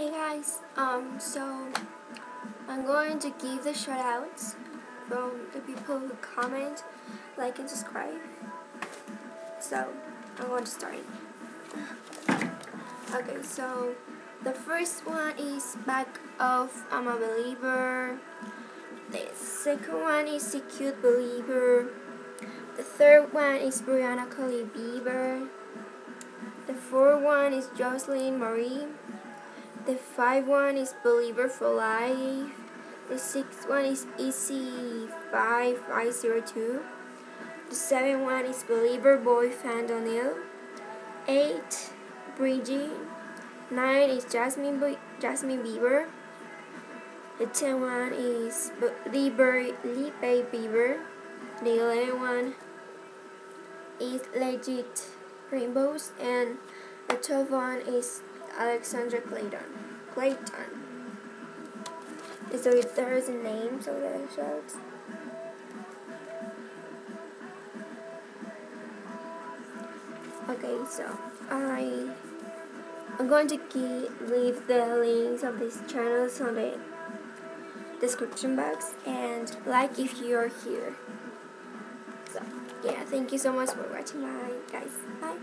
Hey guys, so I'm going to give the shout outs from the people who comment, like, and subscribe. So I'm going to start. Okay, so the first one is Back of I'm a Believer. The second one is A Cute Believer. The third one is Brianna Collie Bieber. The fourth one is Jocelyn Marie. The fifth one is Believer for Life. The sixth one is EC5502. The seventh one is Believer Boy Fan O'Neill. 8, Bridgie. 9 is Jasmine Bieber. The 10th one is Lipe Bieber. The 11th one is Legit Rainbows. And the 12th one is Alexandra Clayton. So if there's a name, so that I shout. Okay, so I'm going to leave the links of these channels on the description box, and like if you're here. So yeah, thank you so much for watching. Bye guys. Bye.